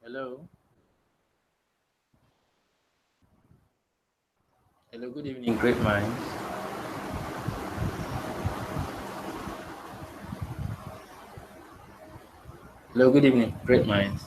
Hello. Hello, good evening, great minds. Hello, good evening, great minds.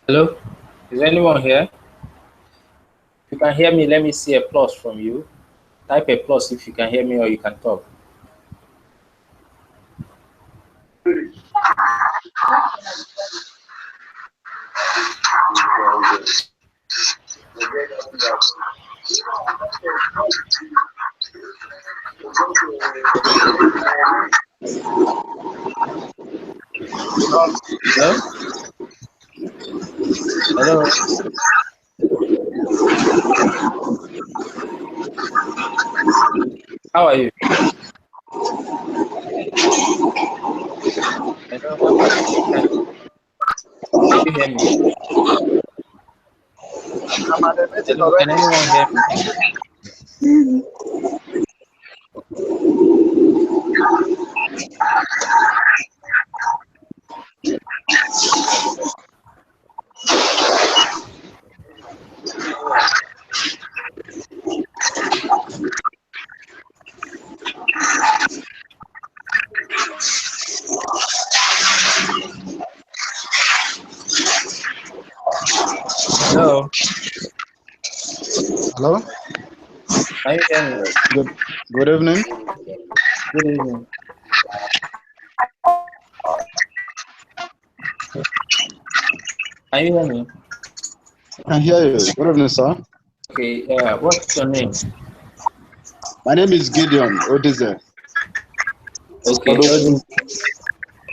Hello, is anyone here? If you can hear me, let me see a plus from you. Type a plus if you can hear me or you can talk. Hello? Hello? How are you? Hello, how are you? Can you hear me? Hello, can anyone hear me? Hello, Hello. can you hear me? Good evening. Good evening. Can you hear me? I can hear you. Good evening, sir. Okay, what's your name? My name is Gideon Odize. Okay, Odis.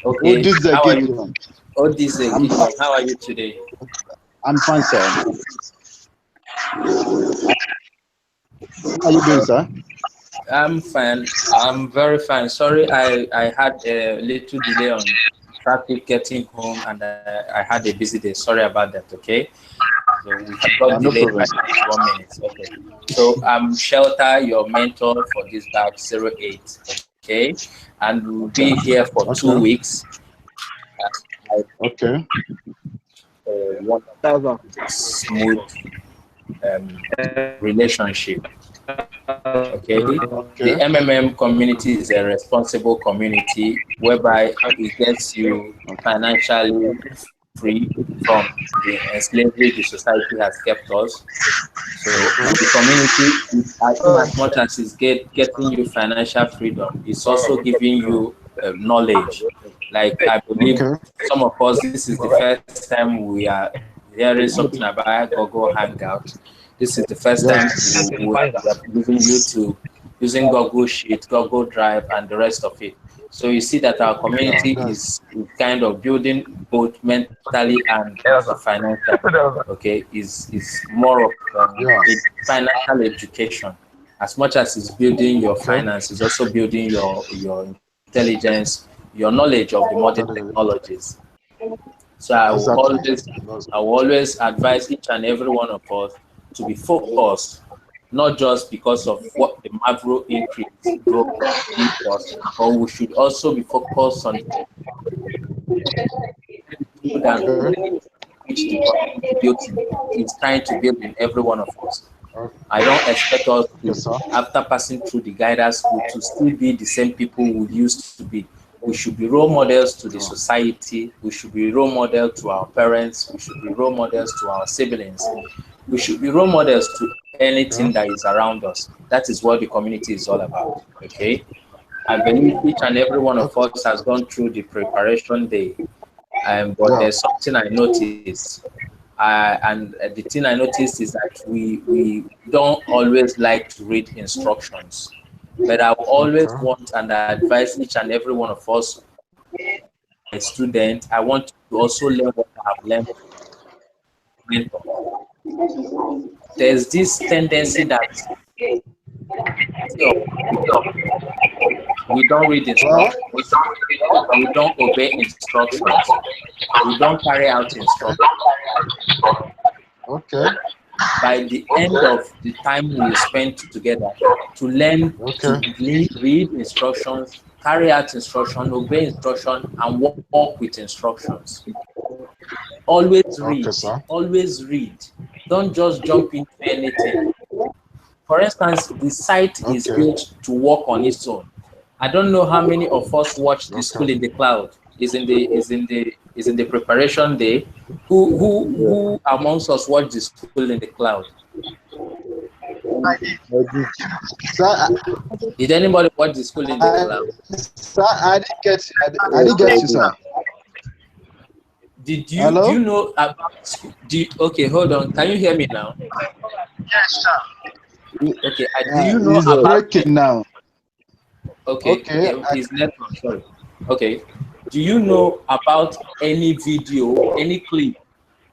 Okay, Odize how are you? Gideon. Odis I'm Gideon, how are you today? I'm fine, sir. How are you doing, sir? I'm fine. I'm very fine. Sorry, I had a little delay on traffic getting home, and I had a busy day. Sorry about that. Okay, so we have got No delayed problem, by sir. 1 minute. Okay, so I'm Shelter, your mentor for this batch 08. Okay, and we'll Okay. be here for two Okay. weeks. I Okay. one smooth relationship. Okay, the MMM community is a responsible community whereby it gets you financially free from the slavery the society has kept us. So the community, in as much as it's getting you financial freedom, it's also giving you knowledge. Like I believe some of us, this is the first time we are hearing something about Google Hangout. This is the first time we are using YouTube, using Google Sheet, Google Drive, and the rest of it. So you see that our community is kind of building both mentally and financially. Okay, is more of a financial education. As much as it's building your finance, it's also building your intelligence, your knowledge of the modern technologies. So I will always advise each and every one of us to be focused, not just because of what the macro increase growth us, but we should also be focused on which the community is trying to build in every one of us. I don't expect us to, after passing through the guidance school, to still be the same people we used to be. We should be role models to the society. We should be role models to our parents. We should be role models to our siblings. We should be role models to anything that is around us. That is what the community is all about. Okay. I believe each and every one of us has gone through the preparation day. But there's something I noticed. And the thing I noticed is that we don't always like to read instructions. But I always want and I advise each and every one of us, a student, I want to also learn what I have learned. There's this tendency that we don't read instructions, we don't obey instructions, we don't carry out instructions. By the end of the time we spend together to learn to read instructions, carry out instruction, obey instruction, and work with instructions. Always read, always read. Don't just jump into anything. For instance, the site is built to work on its own. I don't know how many of us watch the school in the cloud. Is in the preparation day. Who amongst us watch the school in the cloud? Did anybody watch the school in the cloud? Sir, I didn't get you. I didn't get you, sir. Did you do you know about okay, hold on. Can you hear me now? Yes, sir. Okay, do you know it's about breaking now? Okay, it's network, sorry. Okay. Do you know about any video, any clip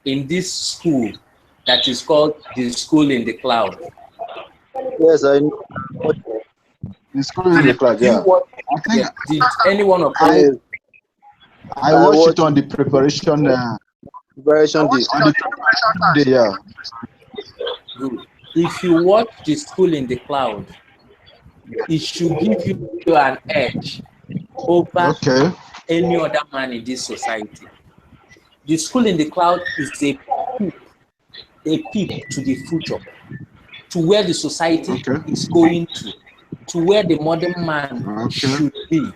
in this school that is called the school in the cloud? Yes, I know. The school in the cloud, Did any one of you? I watched it on the preparation day. on the preparation day, yeah. Good. If you watch the school in the cloud, it should give you an edge over any other man in this society. The school in the cloud is a peep to the future, to where the society is going to where the modern man should be.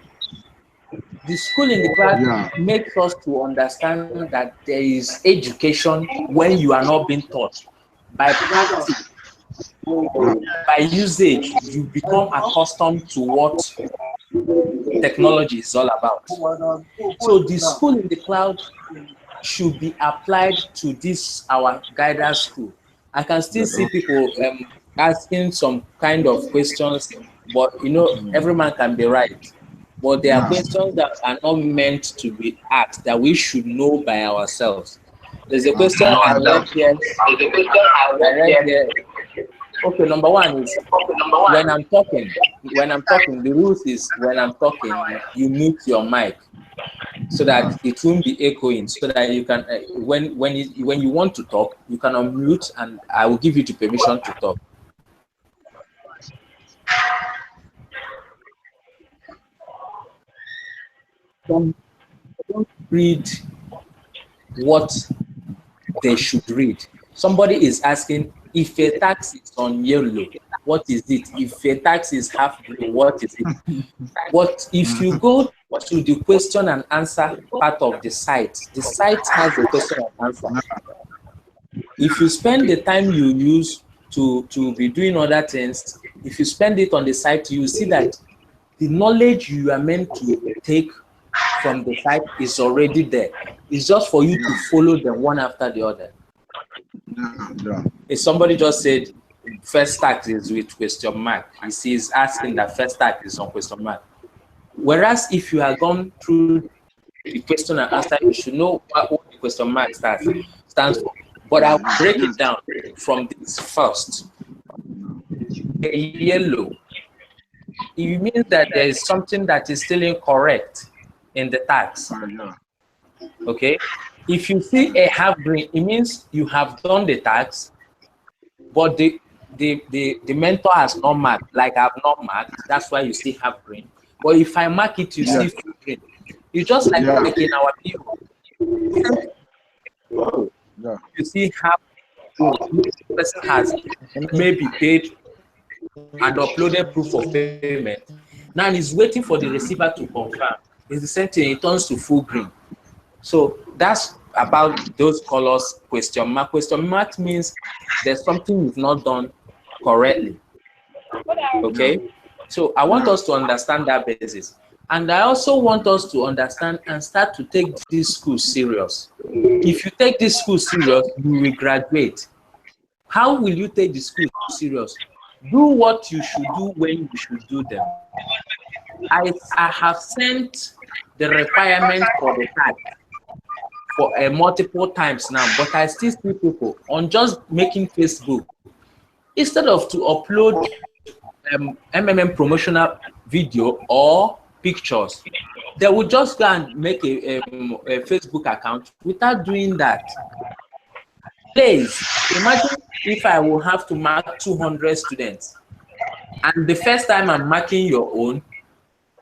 The school in the cloud makes us to understand that there is education when you are not being taught. By practice, by usage, you become accustomed to what technology is all about. So the school in the cloud should be applied to this our guidance school. I can still see people asking some kind of questions, but you know, every man can be right. But there are questions that are not meant to be asked that we should know by ourselves. There's a question I read here. Okay, number one is when I'm talking, the rules is when I'm talking, you mute your mic so that it won't be echoing, so that you can when you want to talk, you can unmute and I will give you the permission to talk. Don't read what they should read. Somebody is asking, if a tax is on yellow, what is it? If a tax is half blue, what is it? But if you go to the question and answer part of the site has a question and answer. If you spend the time you use to be doing other things, if you spend it on the site, you see that the knowledge you are meant to take from the site is already there. It's just for you to follow them one after the other. If somebody just said first tax is with question mark, he sees asking that first tax is on question mark. Whereas if you have gone through the question and answer, you should know what the question mark stands for. But I'll break it down from this first. A yellow, it means that there is something that is still incorrect in the tax. Okay? If you see a half green, it means you have done the tax, but the mentor has not marked, like I've not marked. That's why you see half green. But if I mark it, you see full green. It's just like in our view. You see half green. The person has maybe paid and uploaded proof of payment. Now he's waiting for the receiver to confirm. It's the same thing, it turns to full green. So that's about those colors. Question mark. Question mark means there's something you've not done correctly. Okay? So I want us to understand that basis. And I also want us to understand and start to take this school serious. If you take this school serious, you will graduate. How will you take the school serious? Do what you should do when you should do them. I have sent the requirement for the tag for multiple times now, but I still see people on just making Facebook. Instead of to upload MMM promotional video or pictures, they would just go and make a Facebook account without doing that. Please imagine if I will have to mark 200 students, and the first time I'm marking your own,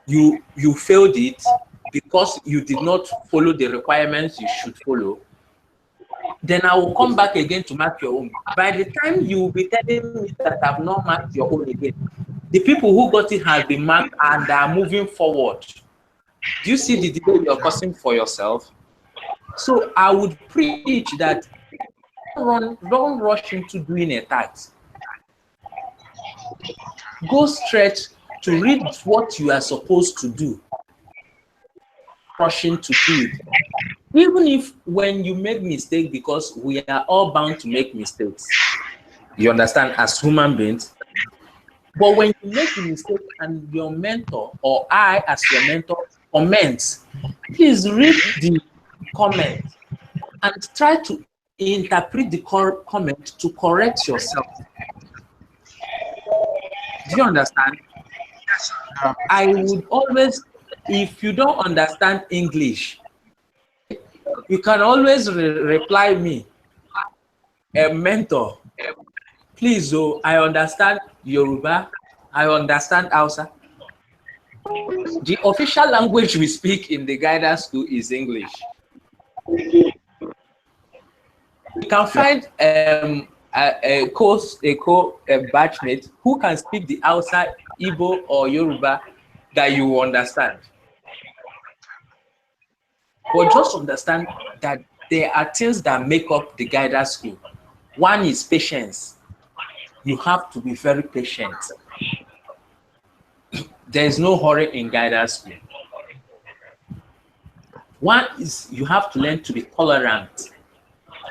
you failed it because you did not follow the requirements you should follow. Then I will come back again to mark your own. By the time you will be telling me that I've not marked your own again, the people who got it have been marked and are moving forward. Do you see the delay you're causing for yourself? So I would preach that don't rush into doing a task. Go straight to read what you are supposed to do. Rushing to do it. Even if when you make mistake, because we are all bound to make mistakes. You understand, as human beings. But when you make a mistake and your mentor or I as your mentor comments, please read the comment and try to interpret the comment to correct yourself. Do you understand? I would always, if you don't understand English, you can always reply me, a mentor. Please, I understand Yoruba, I understand Hausa. The official language we speak in the guidance school is English. You can find a batchmate who can speak the Hausa, Igbo, or Yoruba that you will understand. But just understand that there are things that make up the guidance school. One is patience. You have to be very patient. There is no hurry in guidance school. One is you have to learn to be tolerant.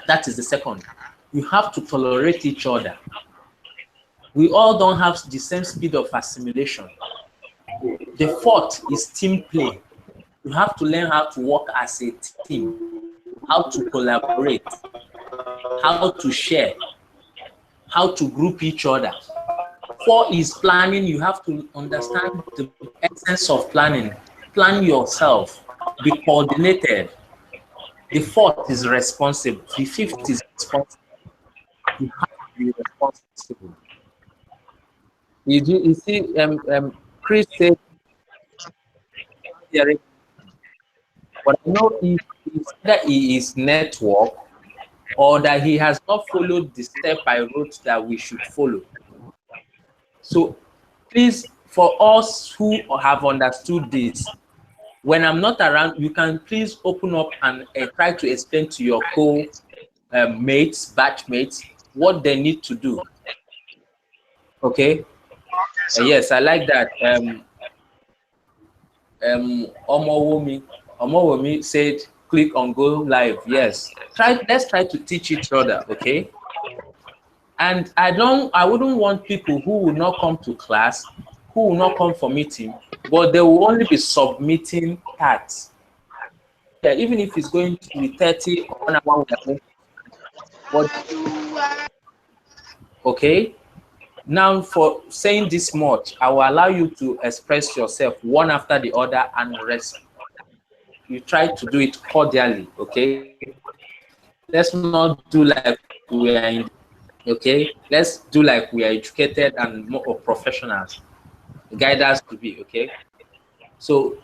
That is the second. You have to tolerate each other. We all don't have the same speed of assimilation. The fourth is team play. You have to learn how to work as a team, how to collaborate, how to share, how to group each other. Four is planning. You have to understand the essence of planning. Plan yourself. Be coordinated. The fourth is responsible. The fifth is responsible. You have to be responsible. You see, Chris said, but I know if that is network or that he has not followed the step I wrote that we should follow. So please, for us who have understood this, when I'm not around, you can please open up and try to explain to your mates, batchmates, what they need to do. Okay? Yes, I like that. Omowomi said, click on go live. Yes, let's try to teach each other. Okay? And I wouldn't want people who will not come to class, who will not come for meeting, but they will only be submitting tasks. Yeah, even if it's going to be 30 or 1 hour. But, okay. Now, for saying this much, I will allow you to express yourself one after the other and rest. You try to do it cordially, okay? Let's not do like we are in, okay? Let's do like we are educated and more professionals. Guide us to be, okay? So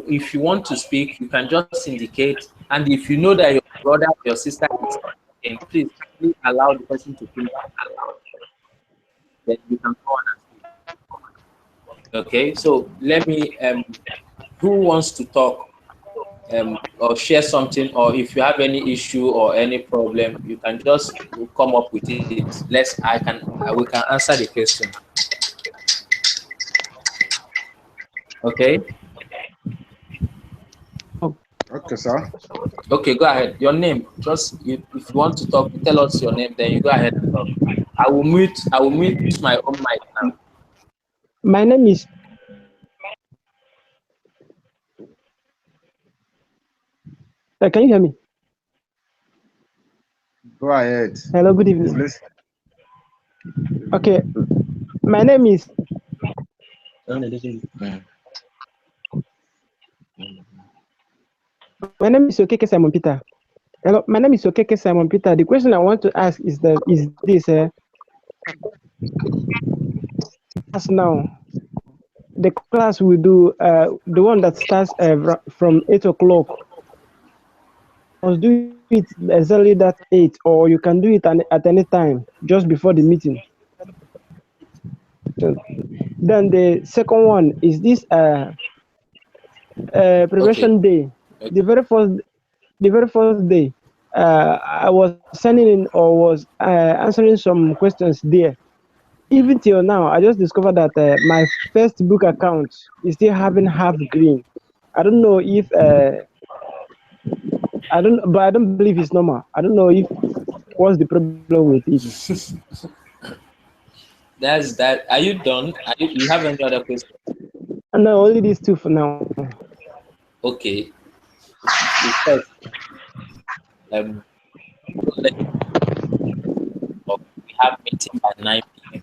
if you want to speak, you can just indicate. And if you know that your brother or your sister is speaking, please allow the person to finish. Then you can go on and speak. Okay, so let me, who wants to talk or share something, or if you have any issue or any problem, you can just come up with it. We can answer the question. Okay. Okay, sir. Okay, go ahead. Your name. Just if you want to talk, tell us your name. Then you go ahead and talk. I will mute my own mic now. My name is. Can you hear me? Go ahead. Hello, good evening. Please. Okay, my name is. My name is Okeke Simon Peter. Hello, my name is Okeke Simon Peter. The question I want to ask is this: as now, the class we do, the one that starts from 8 o'clock. Must do it exactly that 8, or you can do it at any time, just before the meeting. So, then the second one is this preparation day. The very first day, I was sending in or was answering some questions there. Even till now, I just discovered that my Facebook account is still having half green. I don't know if I don't believe it's normal. I don't know if what's the problem with it. That's that. Are you done? You have any other questions? No, only these two for now. Okay. Because, we have meeting by 9 p.m.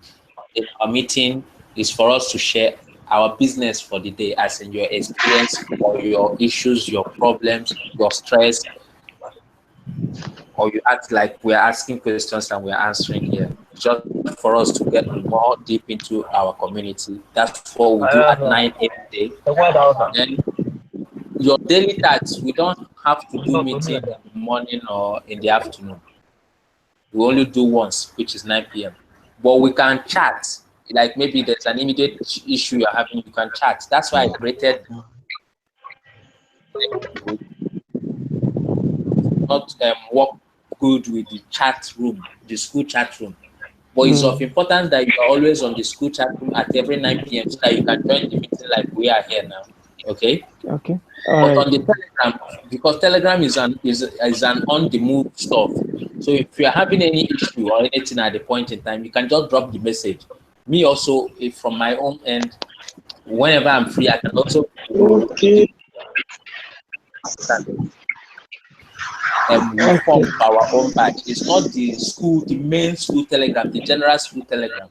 Our meeting is for us to share our business for the day, as in your experience or your issues, your problems, your stress, or you act like we're asking questions and we're answering here. Just for us to get more deep into our community. That's what we do at 9 every day. Then your daily tasks, we don't have to do meeting in the morning or in the afternoon. We only do once, which is 9 p.m. But we can chat. Like maybe there's an immediate issue you're having, you can chat. That's why I created not work good with the chat room, the school chat room. But it's of importance that you are always on the school chat room at every 9 p.m. so that you can join the meeting like we are here now. Okay? Okay. But on the Telegram, because Telegram is an on the move stuff. So if you're having any issue or anything at the point in time, you can just drop the message. Me also, if from my own end, whenever I'm free, I can also form our own batch. It's not the main school Telegram, the general school Telegram.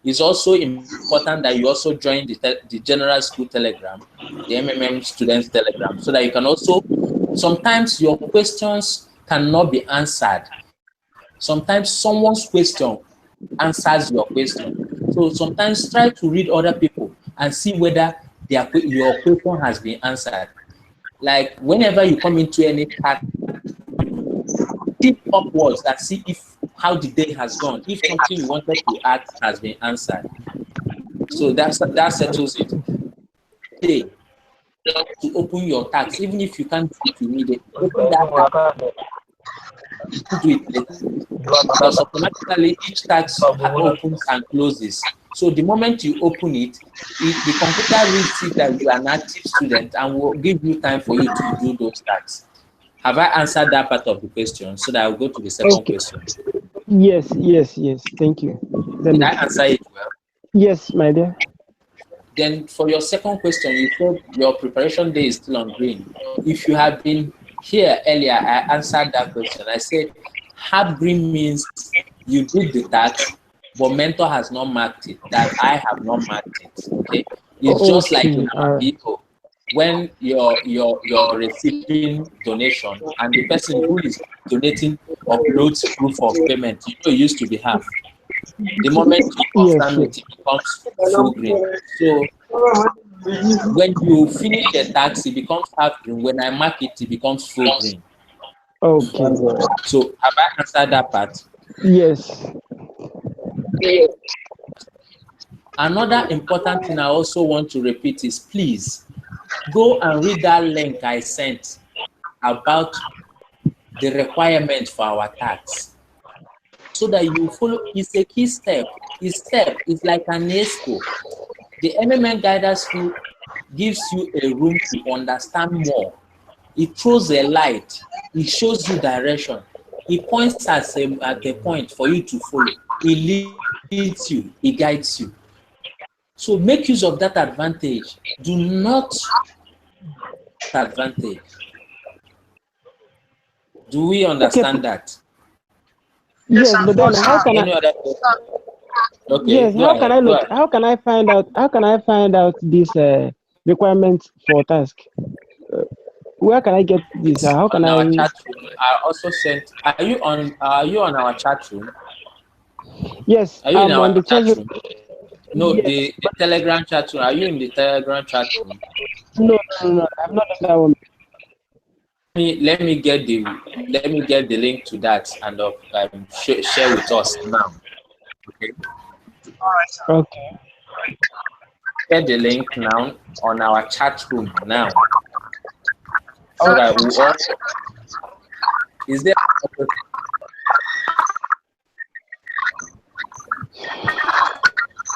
It's also important that you also join the general school Telegram, the MMM students Telegram, so that you can also, sometimes your questions cannot be answered. Sometimes someone's question answers your question. So sometimes try to read other people and see whether your question has been answered. Like whenever you come into any chat, tip upwards and see if how the day has gone. If something you wanted to ask has been answered. So that settles it. Day to open your tax, even if you can't do it immediately. Open that tax. Do it later. Because automatically each tax opens and closes. So the moment you open it, the computer reads it that you are an active student and will give you time for you to do those tasks. Have I answered that part of the question? So that I'll go to the second question. Yes. Thank you. Did I answer it well? Yes, my dear. Then for your second question, you said your preparation day is still on green. If you had been here earlier, I answered that question. I said hard green means you did the task, but mentor has not marked it, that I have not marked it. Okay, it's just like in our people, when you're receiving donation and the person who is donating uploads proof of payment, you know it used to be half. The moment you confirm it, it becomes full green. So when you finish the tax, it becomes half green. When I mark it, it becomes full green. Okay. So have I answered that part? Yes. Another important thing I also want to repeat is please go and read that link I sent about the requirement for our tax, so that you follow. It's a key step. Each step is like an ESCO. The MMN guidance field gives you a room to understand more. It throws a light. It shows you direction. It points at a point for you to follow. It leads you. It guides you. So make use of that advantage. Do not advantage. Do we understand that? Yes, but then how can Any other question? Okay. Yes, how can I look? How can I find out? How can I find out these requirements for task? Where can I get this? How can on our I? chat room, I also sent. Are you on our chat room? Yes, Are you in I'm on our the chat chat. room? No, Yes. the Telegram chat room. Are you in the Telegram chat room? No, I'm not on that one. Let me get the link to that and share with us now. Okay. Okay. Share the link now on our chat room now. So that we all. Is there?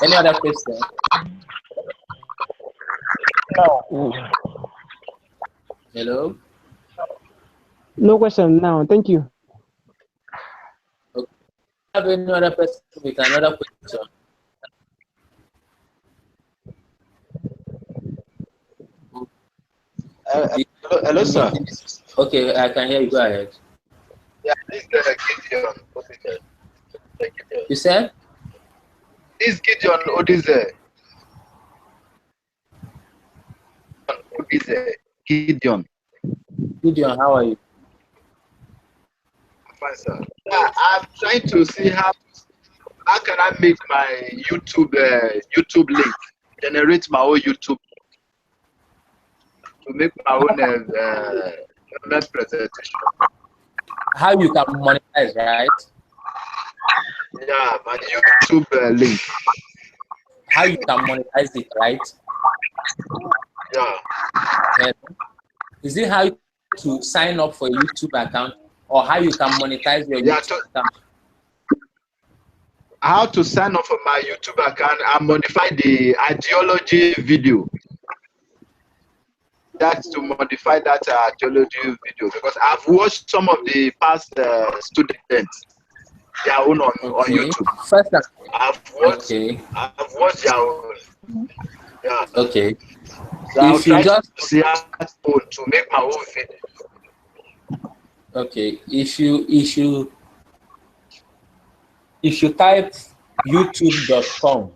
Any other question? No. Hello? No question now. Thank you. Okay. Have any other person with another question? Hello, sir. Okay, I can hear you. Go ahead. Yeah, this is Gideon Odize. You said? This is Gideon Odize. Gideon. Gideon, how are you? Fine, sir. I'm trying to see how can I make my YouTube link, generate my own YouTube to make my own presentation. How you can monetize, right? Yeah, my YouTube link. How you can monetize it, right? Yeah. Is it how to sign up for a YouTube account, or how you can monetize your YouTube account? How to sign up for my YouTube account and modify the ideology video. That's to modify that ideology video, because I've watched some of the past students, their own on YouTube. First, I've watched their own. Yeah. Okay. So if you just see how to make my own video. Okay. If you type youtube.com,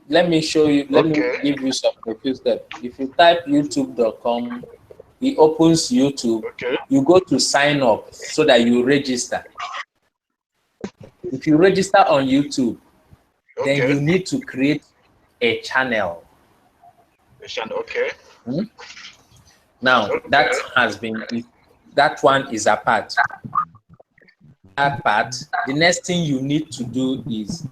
let me show you. Let me give you a few steps. If you type youtube.com, it opens YouTube. Okay. You go to sign up so that you register. If you register on YouTube, then you need to create a channel. Okay. Now that has been that one is apart. That part, the next thing you need to do is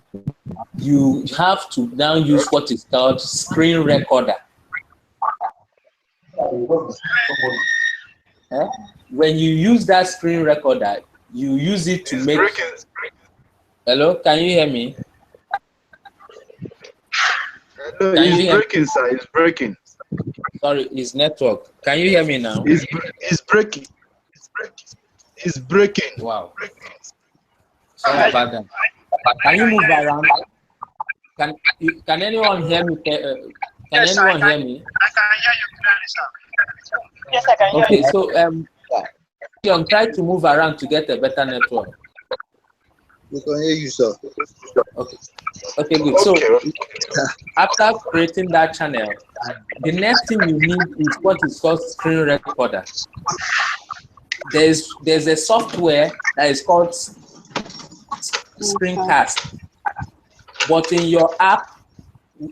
you have to now use what is called screen recorder. When you use that screen recorder, you use it to make. Hello, can you hear me? Hello, it's breaking, sir. It's breaking. Sorry, it's network. Can you hear me now? It's breaking. It's breaking. Wow. Sorry about that. Can you move around? Can anyone hear me? Can anyone hear me? I can hear you clearly, sir. Yes, I can hear you. Okay, so try to move around to get a better network. We can hear you, sir. Okay, good. So after creating that channel, the next thing you need is what is called screen recorder. There's a software that is called Screencast. But in your app,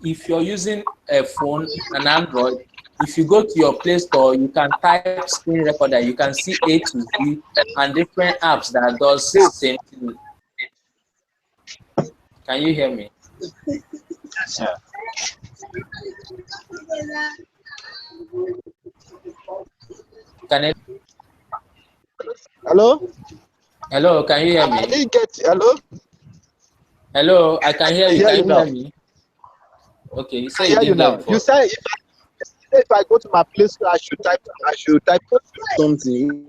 if you're using a phone, an Android, if you go to your Play Store, you can type screen recorder. You can see A to Z and different apps that does the same thing. Can you hear me? Yes, sir. Can it? Hello? Hello, can you hear me? I didn't get hello? Hello, I can hear you. Can you hear me? Okay, you say you now. You say if I go to my place, I should type something.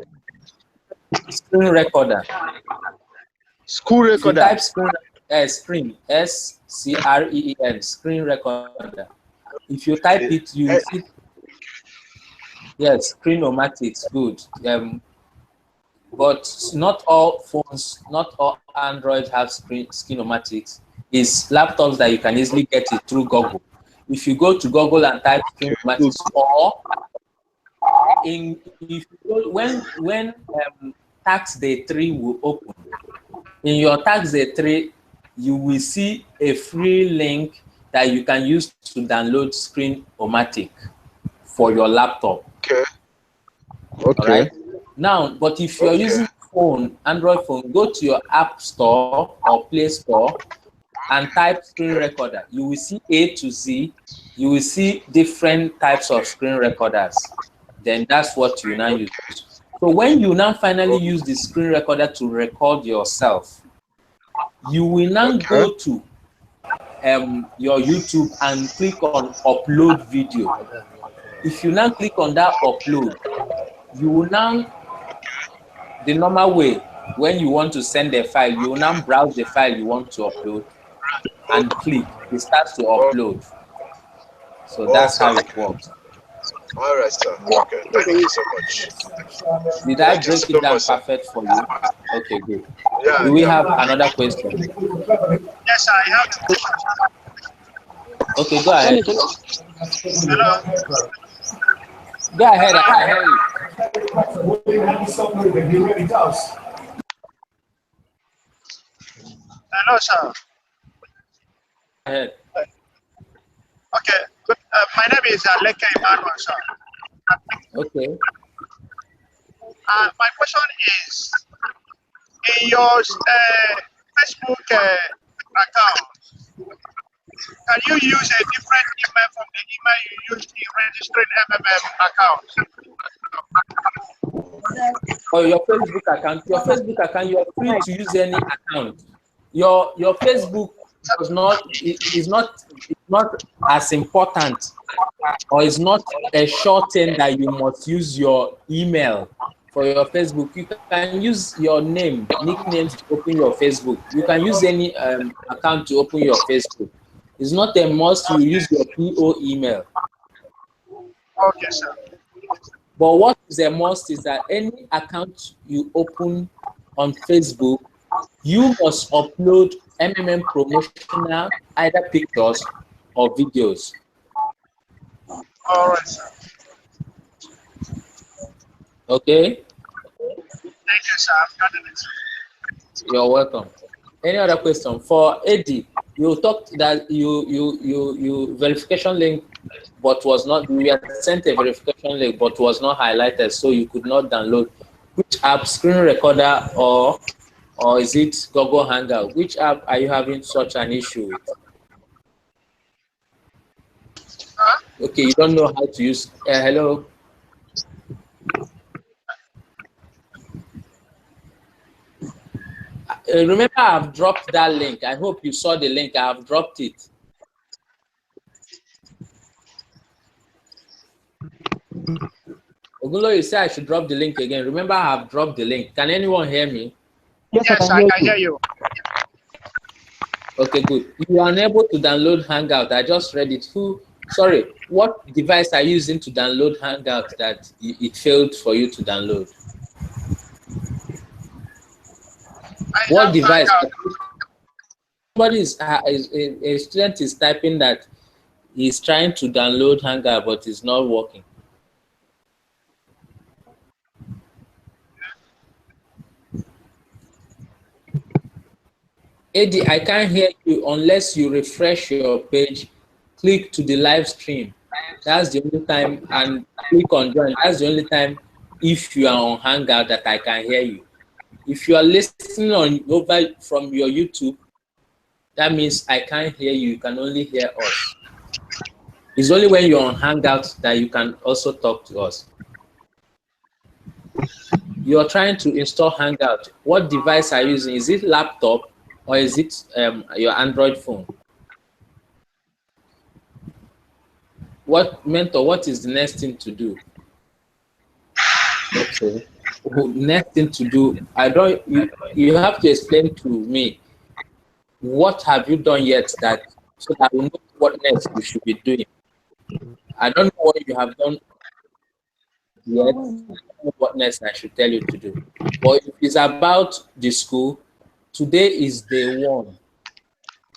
Screen recorder. School recorder. Type screen, screen, SCREEN, screen recorder. If you type it, you see. Yes, Screen-O-Matics, good. But not all phones, not all Android have Screen-O-Matics. It's laptops that you can easily get it through Google. If you go to Google and type Screen-O-Matics, or when tax day 3 will open, in your tax day 3, you will see a free link that you can use to download Screen-O-Matic for your laptop. Okay. All right. Now, but if you're using phone, Android phone, go to your App Store or Play Store and type screen recorder. You will see A to Z. You will see different types of screen recorders. Then that's what you now use. So when you now finally use the screen recorder to record yourself, you will now go to your YouTube and click on upload video. If you now click on that upload, you will now, the normal way, when you want to send a file, you will now browse the file you want to upload and click. It starts to upload. So that's how it works. All right, sir. Okay. Thank you so much. Did I break it down perfect for you? Okay, good. Yeah, Do we have another question? Yes, sir. I have two questions. Okay, go ahead. Hello. Go ahead. I can hear you. Hello, sir. Go ahead. Okay. Good. My name is Leke Emmanuel, sir. Okay. My question is, in your Facebook account, can you use a different email from the email you use in registering MMM account? For your Facebook account, you are free to use any account. Your Facebook is not as important, or is not a short term that you must use your email for your Facebook. You can use your nicknames to open your Facebook. You can use any account to open your Facebook. It's not a must you use your PO email. Okay, sir. But what is a must is that any account you open on Facebook, you must upload MMM promotional, either pictures or videos. All right, sir. Okay? Thank you, sir. I've gotten it. You're welcome. Any other question? For Eddie, you talked that you verification link, but was not, we had sent a verification link, but was not highlighted, so you could not download. Which app, screen recorder or is it Google Hangout? Which app are you having such an issue with? Okay, you don't know how to use. Hello. Remember, I've dropped that link. I hope you saw the link. I've dropped it. Ogulo, you say I should drop the link again. Remember, I've dropped the link. Can anyone hear me? Yes, Yes, I can hear you. Okay, good. You are unable to download Hangout. I just read it. Sorry, what device are you using to download Hangout that it failed for you to download? What device? Somebody a student is typing that he's trying to download Hangout, but it's not working. Eddie, I can't hear you unless you refresh your page, click to the live stream. That's the only time, and click on join. That's the only time if you are on Hangout that I can hear you. If you are listening over from your YouTube, that means I can't hear you. You can only hear us. It's only when you're on Hangout that you can also talk to us. You're trying to install Hangout. What device are you using? Is it laptop or is it your Android phone? Mentor, what is the next thing to do? Okay. Next thing to do, you have to explain to me what have you done yet so that I will know what next you should be doing. I don't know what you have done yet. I don't know what next I should tell you to do. But if it's about the school, today is day one.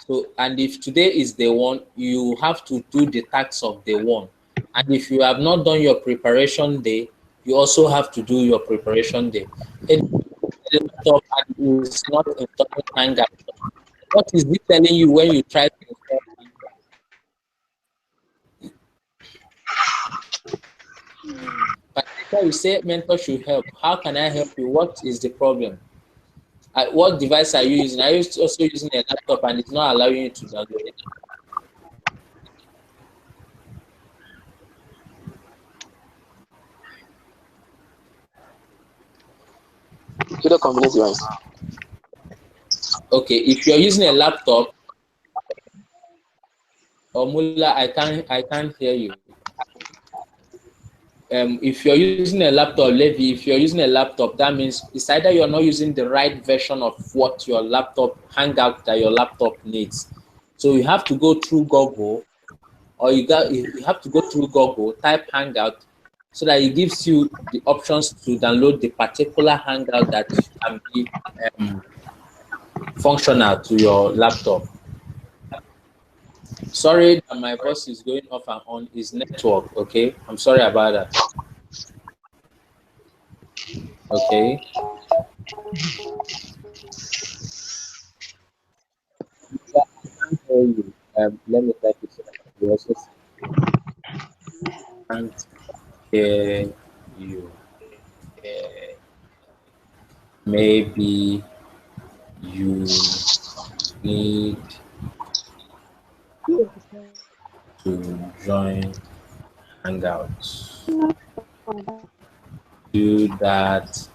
So, and if today is day one, you have to do the tasks of day one. And if you have not done your preparation day, you also have to do your preparation day. And it's not installing Hangout. What is it telling you when you try to install Hangout? But you say mentor should help. How can I help you? What is the problem? What device are you using? Are you also using a laptop and it's not allowing you to download it? Okay, if you're using a laptop, Mullah, I can't hear you. If you're using a laptop, Levi, if you're using a laptop, that means it's either you're not using the right version of what your laptop Hangout that your laptop needs. So you have to go through Google, or you have to go through Google, type Hangout, so that it gives you the options to download the particular Hangout that can be functional to your laptop. Sorry that my voice is going off and on. Is network, okay? I'm sorry about that. Okay. I can't hear you. Let me type it so that you also can't hear you. Maybe you need to join Hangouts. Do that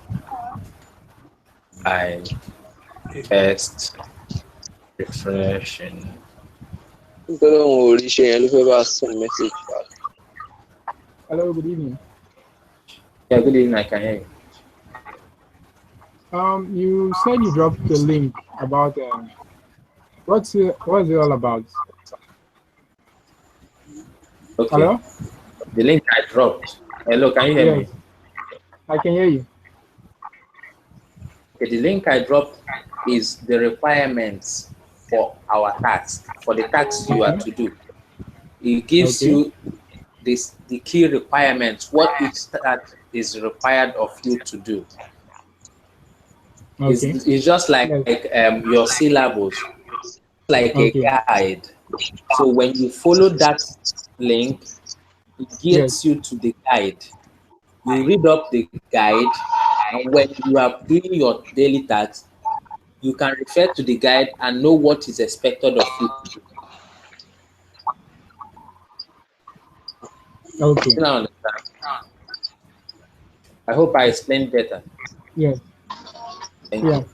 by first refreshing. Hello, good evening. Yeah, good evening. I can hear you. You said you dropped the link about what's it all about? Okay. Hello? The link I dropped. Hello, can you hear me? I can hear you. Okay, the link I dropped is the requirements for our task, for the tasks you are to do. It gives you the key requirements, what each task is required of you to do. It's just like your syllabus, like a guide. So when you follow that link, it gets you to the guide. You read up the guide, And when you are doing your daily tasks, you can refer to the guide and know what is expected of you to do. Okay. You understand? I hope I explained better. Yes. Thank Yeah. you.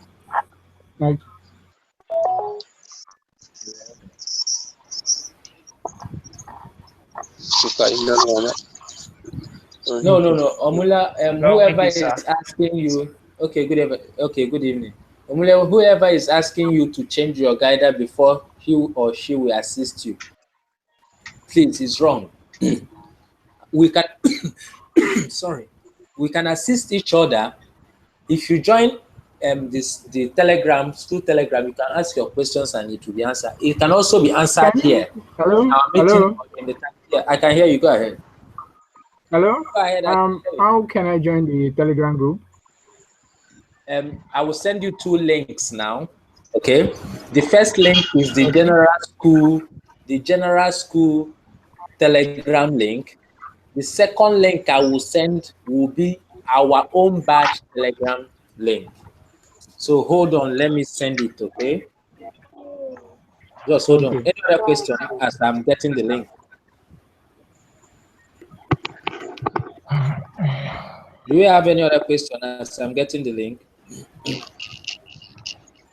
Like, No. Omula, No, whoever maybe, is sir. asking you, good evening. Omula, whoever is asking you to change your guider before he or she will assist you, please, it's wrong. We can, we can assist each other. If you join the Telegram, through Telegram, you can ask your questions and it will be answered. It can also be answered here. hello? Our meeting Hello? in the yeah, I can hear you. Go ahead. Hello? Go ahead. I can hear you. How can I join the Telegram group? I will send you 2 links now. Okay. The first link is the general school Telegram link. The second link I will send will be our own batch Telegram link. So hold on, let me send it, okay? Just hold on. Okay. Any other question as I'm getting the link? Do you have any other question as I'm getting the link?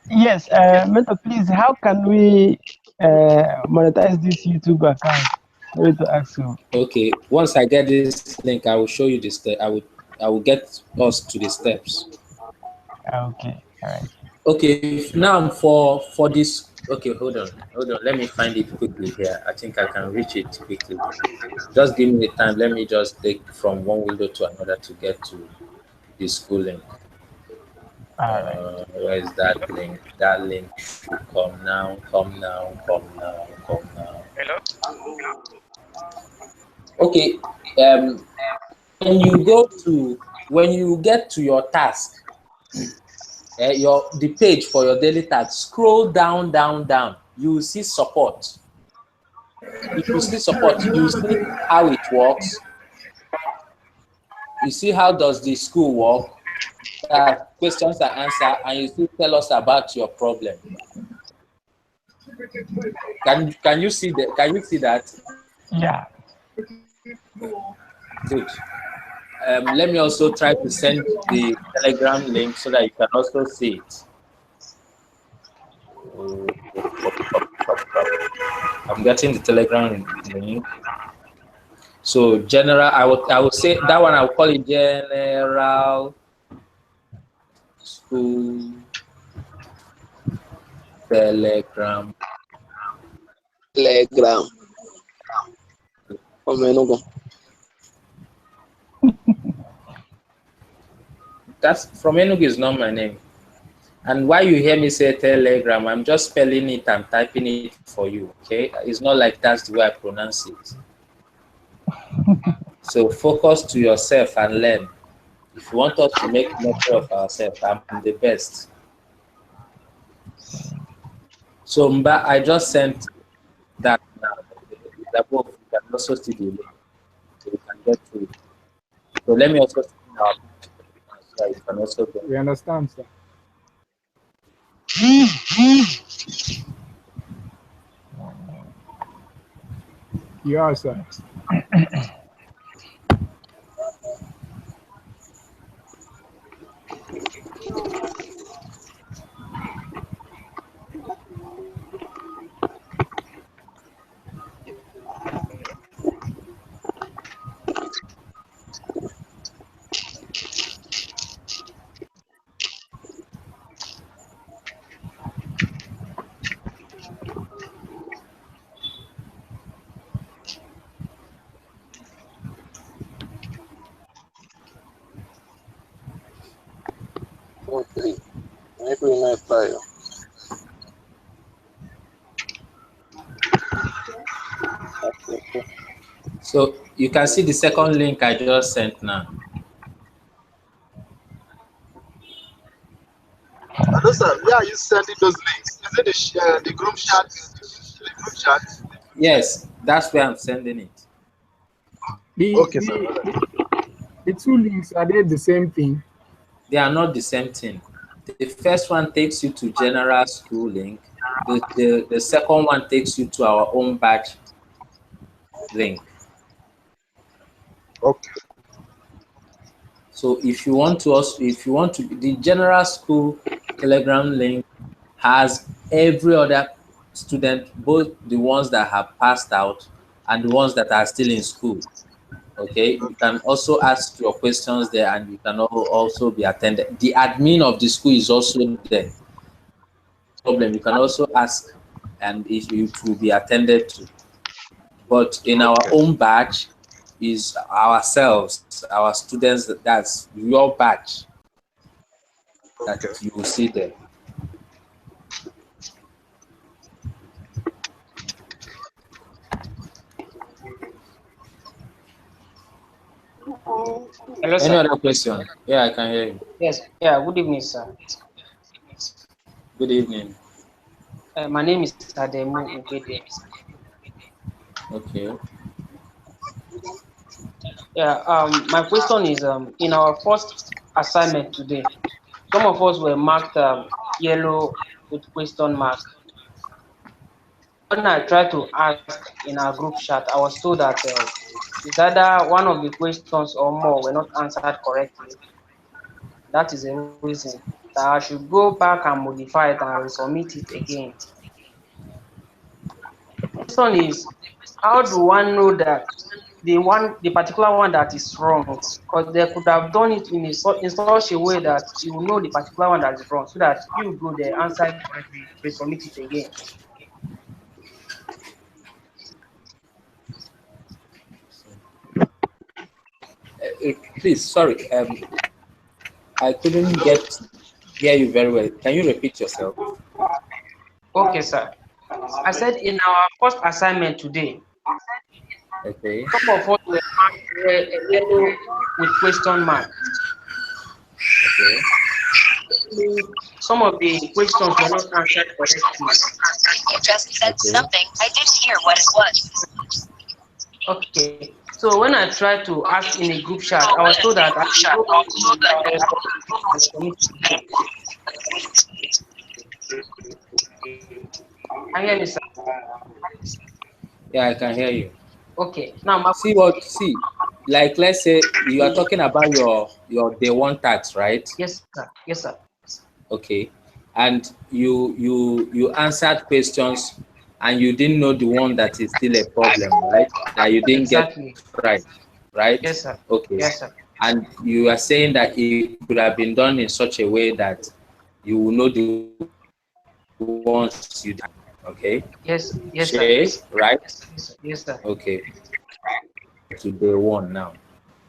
Yes, Mentor, please, how can we monetize this YouTube account? Sorry to ask you. Okay, once I get this link, I will show you the step. I will get us to the steps. Okay, all right. Okay, now for this. Okay, hold on. Let me find it quickly here. I think I can reach it quickly. Just give me the time. Let me just take from one window to another to get to the school link. All right. Where is that link? That link should come now. Hello? Okay. When you get to your task, the page for your daily task, scroll down. You will see support. If you see support, you see how it works. You see how does the school work. Questions are answered, and you still tell us about your problem. Can you see that? Can you see that? Yeah. Good. Let me also try to send the Telegram link so that you can also see it. I'm getting the Telegram link. So general, I would say that one. I will call it General School Telegram. That's from Enugu is not my name. And why you hear me say Telegram, I'm just spelling it and typing it for you, okay? It's not like that's the way I pronounce it. So focus to yourself and learn. If you want us to make mockery of ourselves, I'm the best. So Mba, I just sent that now. The above, you can also see the link. So you can get to it. So let me also send out so you can also get. We understand, sir. You are, sir. So you can see the second link I just sent now. Hello, sir. Yeah, you sending those links. Is it the group chat? The group chat? Yes, that's where I'm sending it. The 2 links, are they the same thing? They are not the same thing. The first one takes you to general school link. The second one takes you to our own batch link. Okay. So if you want to, the general school Telegram link has every other student, both the ones that have passed out and the ones that are still in school. Okay, you can also ask your questions there, and you can also be attended. The admin of the school is also there. Problem, you can also ask, and it will be attended to. But in our own batch is ourselves, our students. That's your batch that you will see there. Hello, Any sir. other question? Yeah, I can hear you. Yes. Yeah. Good evening, sir. Good evening. My name is Ademu Ubede. Okay. Yeah. My question is in our first assignment today, some of us were marked yellow with question mark. When I tried to ask in our group chat, I was told that it's either one of the questions or more were not answered correctly. That is the reason that I should go back and modify it and resubmit it again. The question is, how do one know that the particular one that is wrong? Because they could have done it in such a way that you will know the particular one that is wrong, so that you go there, answer it correctly, resubmit it again. Please, sorry. I couldn't hear you very well. Can you repeat yourself? Okay, sir. I said in our first assignment today, Okay. some of us were marked yellow with question mark. Okay. Some of the questions were not answered correctly. You just said something. I didn't hear what it was. Okay. So when I tried to ask in a group chat, I was told that I should go I hear me, sir. Yeah, I can hear you. Okay. Now my See, like let's say you are talking about your day one tax, right? yes, sir. Yes, sir. Okay. And you answered questions and you didn't know the one that is still a problem, right? That you didn't Exactly. get right? Yes, sir. Okay. Yes, sir. And you are saying that it could have been done in such a way that you will know the ones you did. Okay. Yes, yes, sir. Shay, right? Yes, sir. Okay. To day one now.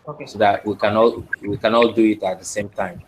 Okay. So that we can all do it at the same time.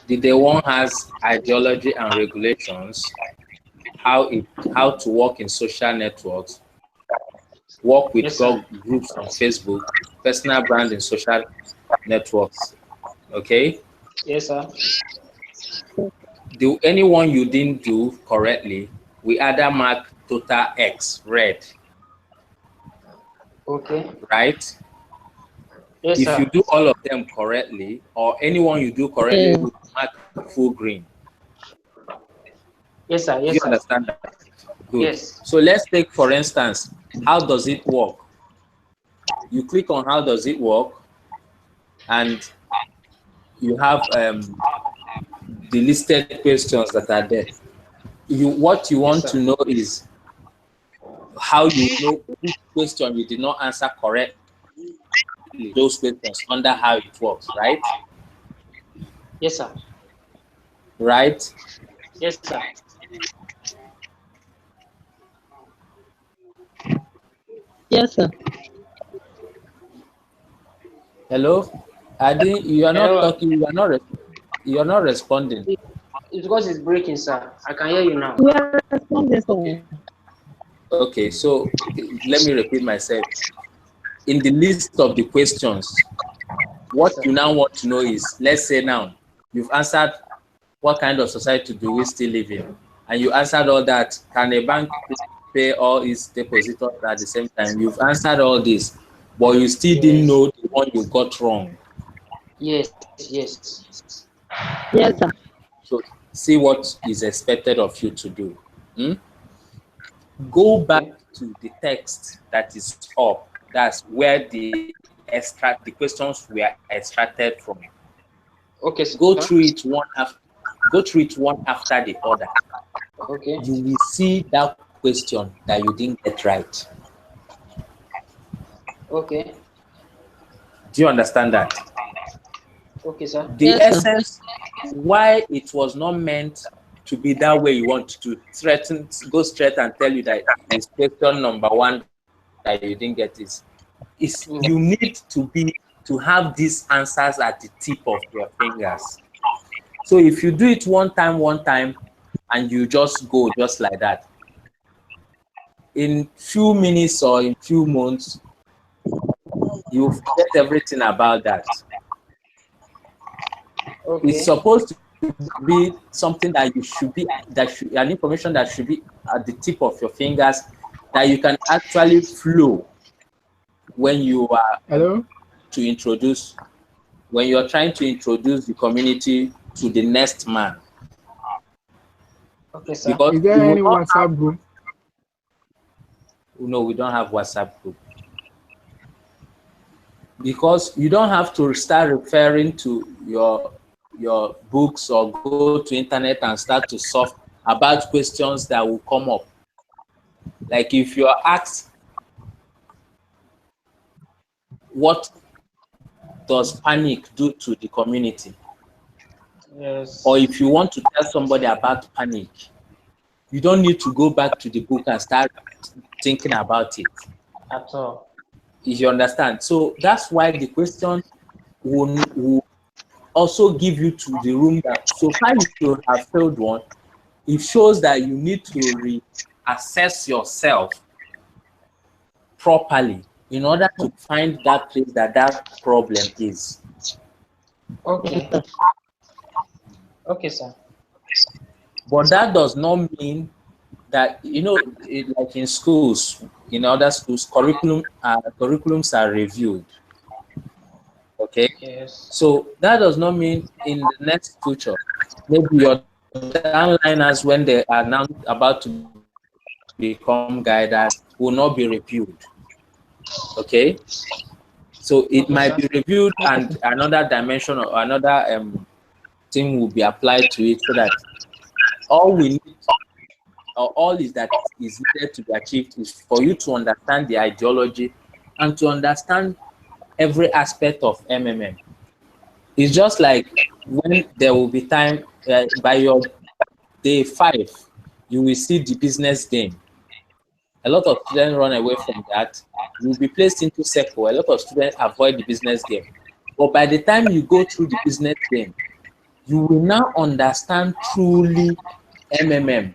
The day one has ideology and regulations, how to work in social networks, work with Yes, sir. groups on Facebook, personal brand in social networks. Okay. Yes, sir. Do anyone you didn't do correctly, we either mark total X red. Okay. Right? Yes, If sir. you do all of them correctly, or anyone you do correctly, we mark full green. Yes, sir. Do Yes, you sir. understand that? Good. Yes. So let's take, for instance, how does it work? You click on how does it work, and you have the listed questions that are there. What you want to know is how you know which question you did not answer correctly. Those questions under how it works, right? Yes, sir. Right? Yes, sir. Yes, sir. Hello? Adi, you are not Hello. talking, you are not responding. It's because it's breaking, sir. I can hear you now. We are responding, sir. Okay. Okay, so let me repeat myself. In the list of the questions, what you now want to know is, let's say now, you've answered what kind of society do we still live in? And you answered all that. Can a bank pay all its depositors at the same time? You've answered all this, but you still didn't know the one you got wrong. Yes. Yes, sir. So see what is expected of you to do. Go back to the text that is up. That's where the questions were extracted from. Okay. Go through it one after the other. Okay. You will see that question that you didn't get right. Okay. Do you understand that? Okay, sir. The essence why it was not meant to be that way you want to go straight and tell you that it's question number 1 that you didn't get is you need to have these answers at the tip of your fingers. So if you do it one time, and you just go just like that, in few minutes or in few months, you forget everything about that. Okay. It's supposed to be something that you should be, an information that should be at the tip of your fingers, that you can actually flow when you are when you're trying to introduce the community to the next man. Okay, sir. Because is there any WhatsApp group? No, we don't have WhatsApp group. Because you don't have to start referring to your books or go to internet and start to solve about questions that will come up. Like if you are asked, what does panic do to the community? Yes. Or if you want to tell somebody about panic, you don't need to go back to the book and start thinking about it. At all. You understand? So that's why the question will also give you to the room that so far you have failed one. It shows that you need to reassess yourself properly in order to find that place that problem is. Okay. Okay, sir. But that does not mean that, like in schools, in other schools, curriculums are reviewed. Okay? Yes. So that does not mean in the next future, maybe your downliners, when they are now about to become guiders, will not be reviewed. Okay? So it might be reviewed and another dimension or another thing will be applied to it, so that all we need, or all is that is needed to be achieved, is for you to understand the ideology and to understand every aspect of MMM. It's just like when there will be time, by your day 5, you will see the business game. A lot of students run away from that. You will be placed into circle. A lot of students avoid the business game. But by the time you go through the business game, you will now understand truly MMM.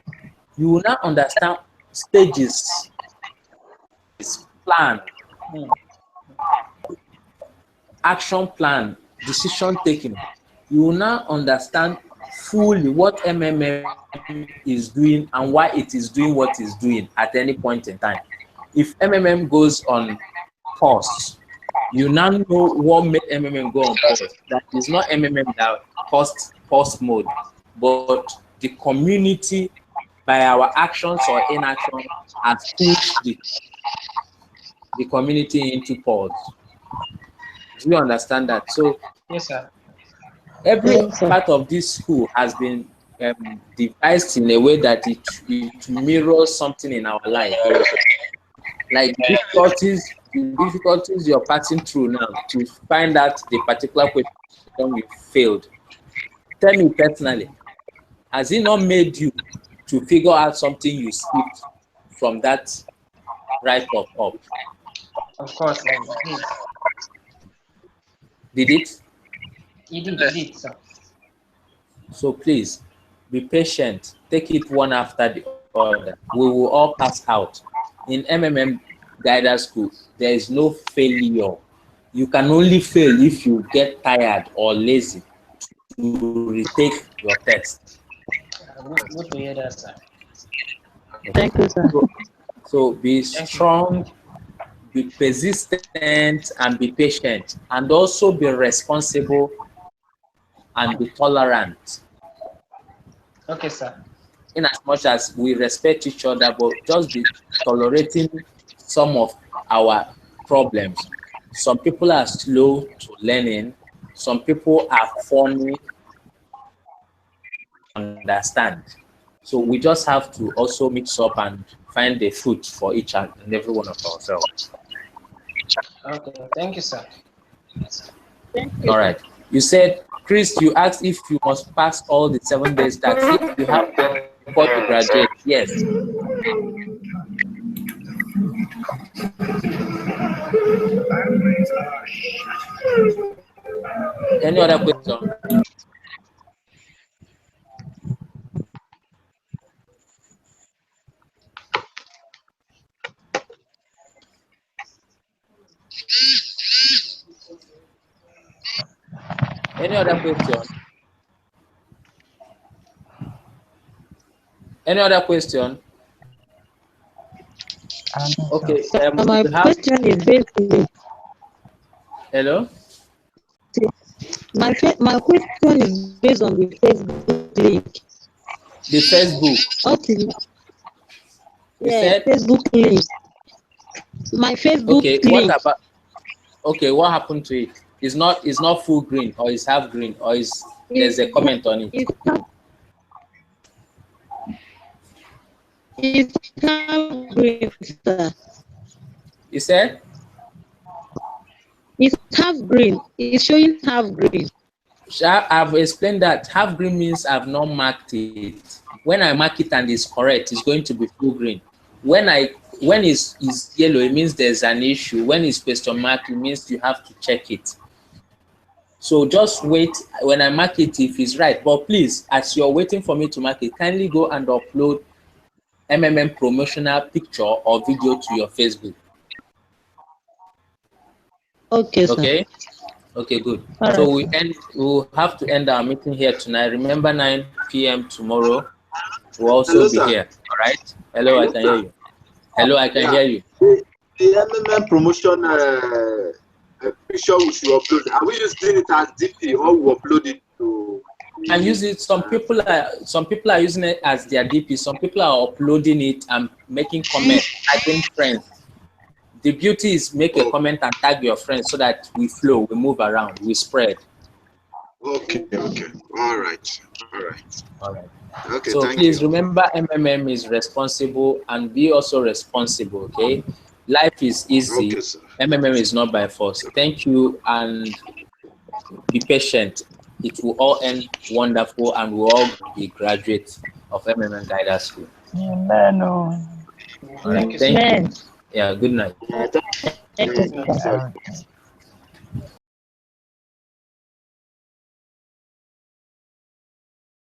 You will now understand stages, plan, action plan, decision taking. You will now understand fully what MMM is doing and why it is doing what it's doing at any point in time. If MMM goes on pause, you now know what made MMM go on pause. That is not MMM that pause mode, but the community, by our actions or inaction, has pushed the community into pause. Do you understand that? So yes, sir. Every part of this school has been devised in a way that it mirrors something in our life. Like the difficulties you're passing through now to find out the particular question you failed. Tell me personally, has it not made you to figure out something you skipped from that right up? Of course, Did it? he did, sir. So please be patient. Take it one after the other. We will all pass out. In MMM Guidance School, there is no failure. You can only fail if you get tired or lazy to retake your test. Good to hear that, sir. Thank you, sir. So be strong, be persistent, and be patient, and also be responsible and be tolerant. Okay, sir. In as much as we respect each other, but just be tolerating some of our problems. Some people are slow to learning. Some people are funny to understand. So we just have to also mix up and find the fruit for each and every one of ourselves. Okay, thank you, sir. All right. You said, Chris, you asked if you must pass all the 7 days tax. If you have to before to graduate, yes. Any other question? Any other question? Any other question? Okay. My question is basically. Hello? My question is based on the Facebook link. The Facebook. Okay. Yeah, Facebook link. My Facebook okay, link. what about? Okay, what happened to it? It's not full green, or it's half green, or there's a comment on it. It's half green, sir. You said? It's half green. It's showing half green. I've explained that half green means I've not marked it. When I mark it and it's correct, it's going to be full green. When it's yellow, it means there's an issue. When it's question mark, it means you have to check it. So just wait when I mark it if it's right. But please, as you're waiting for me to mark it, kindly go and upload MMM promotional picture or video to your Facebook. Okay, sir. Okay. Okay, good. All so right. we'll have to end our meeting here tonight. Remember 9 p.m. tomorrow. We'll also be here. All right. Hello, I can hear you. Hello, I can hear you. The MMM promotion picture we should upload. Are we using it as DP or we upload it to? And use it. Some people are using it as their DP. Some people are uploading it and making comments, tagging friends. The beauty is make a comment and tag your friends so that we flow, we move around, we spread. Okay. All right. Okay. So thank please you. remember, MMM is responsible and be also responsible. Okay, life is easy. Okay, sir. MMM is not by force. Thank you and be patient. It will all end wonderful and we'll all be graduates of MMM Guidance School. Amen. All right. Thank you. Yeah. Good night. Thank you, sir.